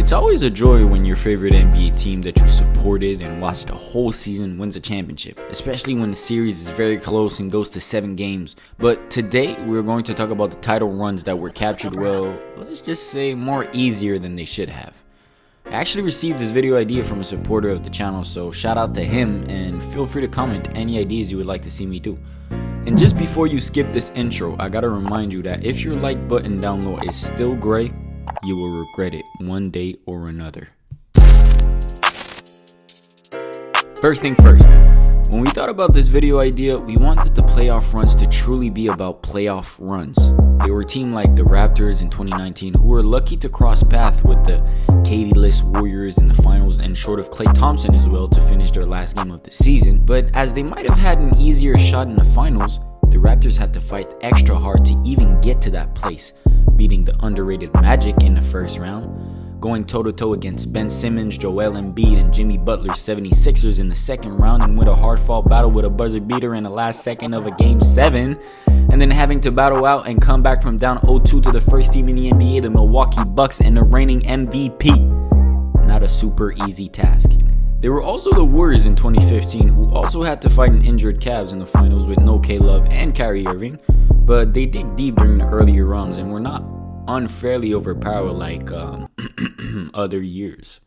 It's always a joy when your favorite NBA team that you supported and watched the whole season wins a championship, especially when the series is very close and goes to 7 games. But today we're going to talk about the title runs that were captured, well, let's just say more easier than they should have. I actually received this video idea from a supporter of the channel, so shout out to him and feel free to comment any ideas you would like to see me do. And just before you skip this intro, I gotta remind you that if your like button down low is still gray, you will regret it one day or another. First thing first, when we thought about this video idea, we wanted the playoff runs to truly be about playoff runs. They were a team like the Raptors in 2019 who were lucky to cross paths with the KD-less Warriors in the finals and short of Klay Thompson as well to finish their last game of the season. But as they might have had an easier shot in the finals, the Raptors had to fight extra hard to even get to that place, beating the underrated Magic in the first round, going toe-to-toe against Ben Simmons, Joel Embiid, and Jimmy Butler's 76ers in the second round, and with a hard-fought battle with a buzzer beater in the last second of a Game 7, and then having to battle out and come back from down 0-2 to the first team in the NBA, the Milwaukee Bucks, and the reigning MVP. Not a super easy task. There were also the Warriors in 2015 who also had to fight an injured Cavs in the finals with no K-Love and Kyrie Irving, but they dig deep during the earlier rounds and were not unfairly overpowered like other years.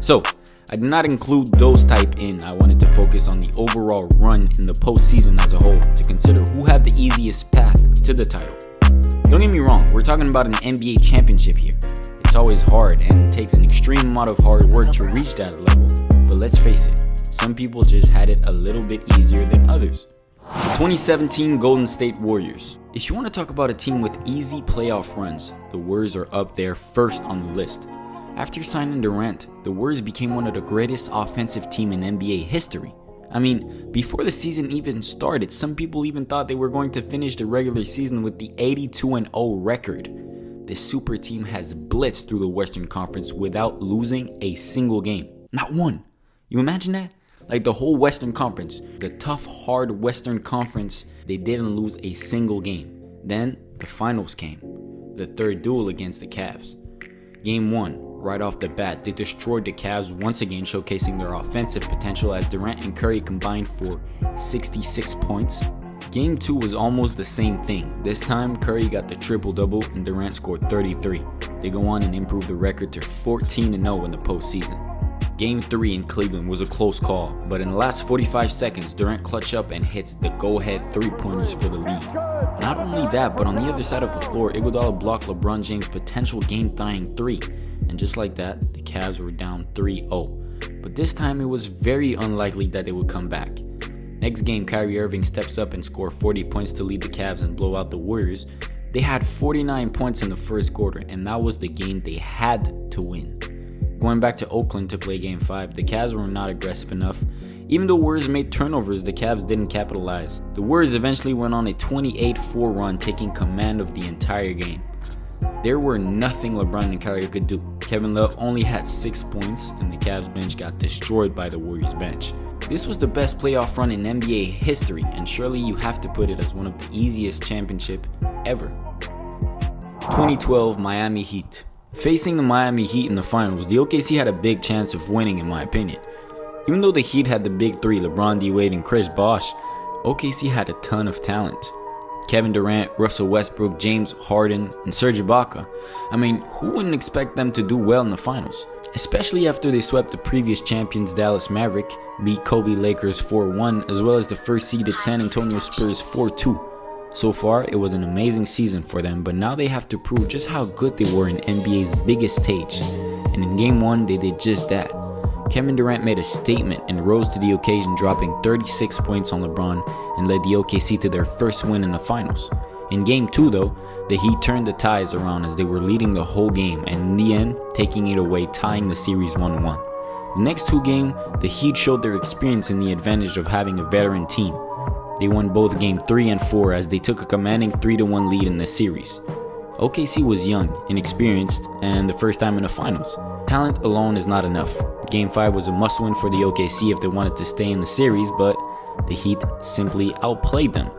So, I did not include those type in. I wanted to focus on the overall run in the postseason as a whole to consider who had the easiest path to the title. Don't get me wrong, we're talking about an NBA championship here. It's always hard and takes an extreme amount of hard work to reach that level, but let's face it, some people just had it a little bit easier than others. 2017 Golden State Warriors. If you want to talk about a team with easy playoff runs, the Warriors are up there first on the list. After signing Durant, the Warriors became one of the greatest offensive teams in NBA history. I mean, before the season even started, some people even thought they were going to finish the regular season with the 82-0 record. This super team has blitzed through the Western Conference without losing a single game. Not one. You imagine that? Like the whole Western Conference, the tough, hard Western Conference, they didn't lose a single game. Then the finals came. The third duel against the Cavs. Game 1, right off the bat, they destroyed the Cavs, once again showcasing their offensive potential as Durant and Curry combined for 66 points. Game 2 was almost the same thing. This time, Curry got the triple-double and Durant scored 33. They go on and improve the record to 14-0 in the postseason. Game 3 in Cleveland was a close call, but in the last 45 seconds, Durant clutched up and hits the go-ahead 3-pointers for the lead. Not only that, but on the other side of the floor, Iguodala blocked LeBron James' potential game-tying 3. And just like that, the Cavs were down 3-0. But this time, it was very unlikely that they would come back. Next game, Kyrie Irving steps up and scored 40 points to lead the Cavs and blow out the Warriors. They had 49 points in the first quarter, and that was the game they had to win. Going back to Oakland to play Game 5, the Cavs were not aggressive enough. Even though Warriors made turnovers, the Cavs didn't capitalize. The Warriors eventually went on a 28-4 run, taking command of the entire game. There were nothing LeBron and Kyrie could do. Kevin Love only had 6 points, and the Cavs bench got destroyed by the Warriors bench. This was the best playoff run in NBA history, and surely you have to put it as one of the easiest championships ever. 2012 Miami Heat. Facing the Miami Heat in the finals, the OKC had a big chance of winning in my opinion. Even though the Heat had the big three, LeBron, D-Wade, and Chris Bosh, OKC had a ton of talent. Kevin Durant, Russell Westbrook, James Harden, and Serge Ibaka. I mean, who wouldn't expect them to do well in the finals? Especially after they swept the previous champions Dallas Maverick, beat Kobe Lakers 4-1, as well as the first-seeded San Antonio Spurs 4-2. So far, it was an amazing season for them, but now they have to prove just how good they were in NBA's biggest stage. And in Game 1, they did just that. Kevin Durant made a statement and rose to the occasion, dropping 36 points on LeBron and led the OKC to their first win in the finals. In Game 2 though, the Heat turned the ties around as they were leading the whole game and in the end, taking it away, tying the series 1-1. The next 2 games, the Heat showed their experience and the advantage of having a veteran team. They won both Game 3 and 4 as they took a commanding 3-1 lead in the series. OKC was young, inexperienced, and the first time in the finals. Talent alone is not enough. Game 5 was a must-win for the OKC if they wanted to stay in the series, but the Heat simply outplayed them.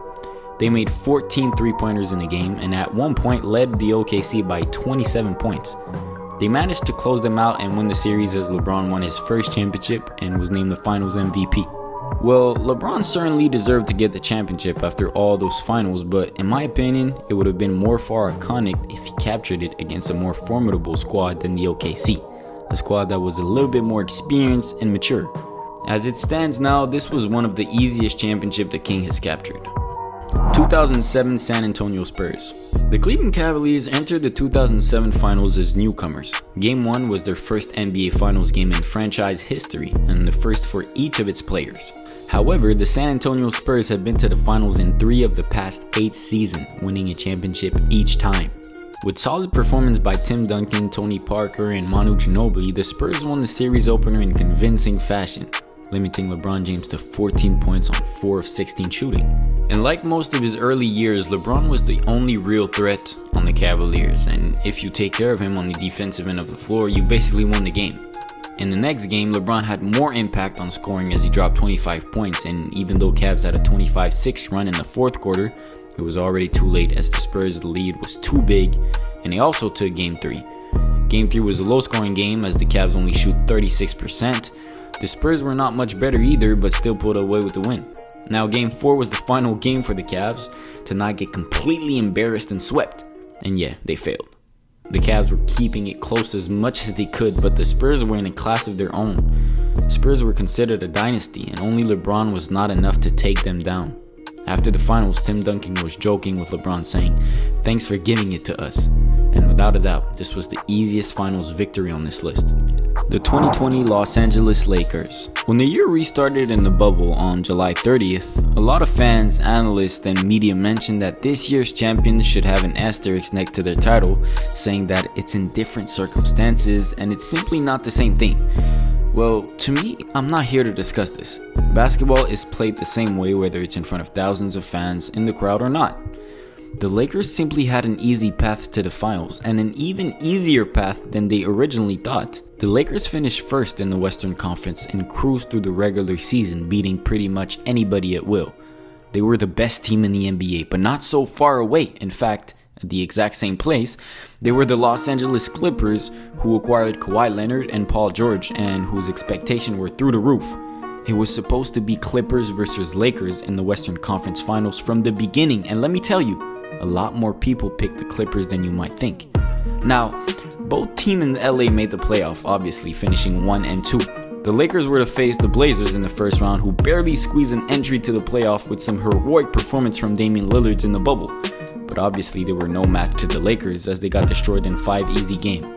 They made 14 three-pointers in the game and at one point led the OKC by 27 points. They managed to close them out and win the series as LeBron won his first championship and was named the finals MVP. Well, LeBron certainly deserved to get the championship after all those finals, but in my opinion, it would have been more far iconic if he captured it against a more formidable squad than the OKC, a squad that was a little bit more experienced and mature. As it stands now, this was one of the easiest championships the King has captured. 2007 San Antonio Spurs. The Cleveland Cavaliers entered the 2007 finals as newcomers. Game 1 was their first NBA Finals game in franchise history and the first for each of its players. However, the San Antonio Spurs have been to the finals in 3 of the past 8 seasons, winning a championship each time. With solid performance by Tim Duncan, Tony Parker, and Manu Ginobili, the Spurs won the series opener in convincing fashion, limiting LeBron James to 14 points on 4 of 16 shooting. And like most of his early years, LeBron was the only real threat on the Cavaliers, and if you take care of him on the defensive end of the floor, you basically won the game. In the next game, LeBron had more impact on scoring as he dropped 25 points, and even though Cavs had a 25-6 run in the fourth quarter, it was already too late as the Spurs' lead was too big, and they also took Game 3. Game 3 was a low-scoring game as the Cavs only shoot 36%. The Spurs were not much better either, but still pulled away with the win. Now Game 4 was the final game for the Cavs to not get completely embarrassed and swept, and yeah, they failed. The Cavs were keeping it close as much as they could, but the Spurs were in a class of their own. The Spurs were considered a dynasty, and only LeBron was not enough to take them down. After the finals, Tim Duncan was joking with LeBron saying, "Thanks for giving it to us." And without a doubt, this was the easiest finals victory on this list. The 2020 Los Angeles Lakers. When the year restarted in the bubble on July 30th, a lot of fans, analysts, and media mentioned that this year's champions should have an asterisk next to their title, saying that it's in different circumstances and it's simply not the same thing. Well, to me, I'm not here to discuss this. Basketball is played the same way whether it's in front of thousands of fans in the crowd or not. The Lakers simply had an easy path to the finals, and an even easier path than they originally thought. The Lakers finished first in the Western Conference and cruised through the regular season, beating pretty much anybody at will. They were the best team in the NBA, but not so far away. In fact, at the exact same place, they were the Los Angeles Clippers, who acquired Kawhi Leonard and Paul George, and whose expectations were through the roof. It was supposed to be Clippers versus Lakers in the Western Conference Finals from the beginning, and let me tell you, a lot more people picked the Clippers than you might think. Now, both teams in LA made the playoff, obviously finishing 1 and 2. The Lakers were to face the Blazers in the first round, who barely squeezed an entry to the playoff with some heroic performance from Damian Lillard in the bubble. But obviously they were no match to the Lakers as they got destroyed in 5 easy games.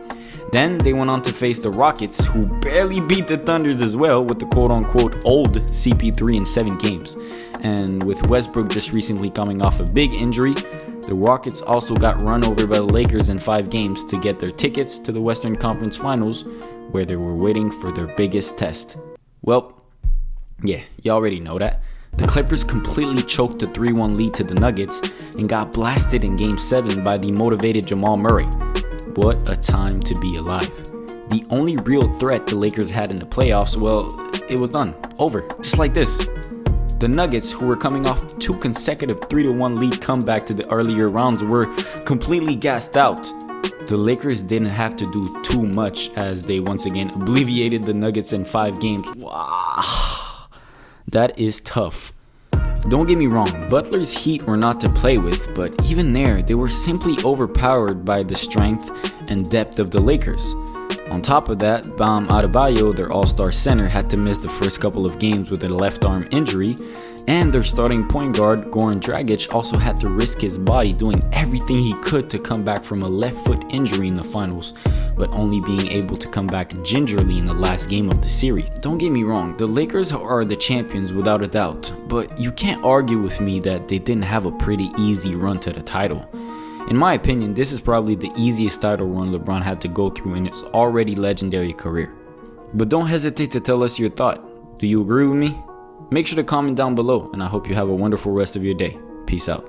Then they went on to face the Rockets, who barely beat the Thunders as well with the quote-unquote old CP3 in 7 games. And with Westbrook just recently coming off a big injury, the Rockets also got run over by the Lakers in 5 games to get their tickets to the Western Conference Finals, where they were waiting for their biggest test. Well, yeah, you already know that. The Clippers completely choked the 3-1 lead to the Nuggets and got blasted in Game 7 by the motivated Jamal Murray. What a time to be alive. The only real threat the Lakers had in the playoffs, well, it was done. Over. Just like this. The Nuggets, who were coming off 2 consecutive 3-1 lead comeback to the earlier rounds, were completely gassed out. The Lakers didn't have to do too much as they once again obliterated the Nuggets in 5 games. Wow. That is tough. Don't get me wrong, Butler's Heat were not to play with, but even there, they were simply overpowered by the strength and depth of the Lakers. On top of that, Bam Adebayo, their all-star center, had to miss the first couple of games with a left arm injury, and their starting point guard, Goran Dragic, also had to risk his body doing everything he could to come back from a left foot injury in the finals, but only being able to come back gingerly in the last game of the series. Don't get me wrong, the Lakers are the champions without a doubt, but you can't argue with me that they didn't have a pretty easy run to the title. In my opinion, this is probably the easiest title run LeBron had to go through in his already legendary career. But don't hesitate to tell us your thought. Do you agree with me? Make sure to comment down below, and I hope you have a wonderful rest of your day. Peace out.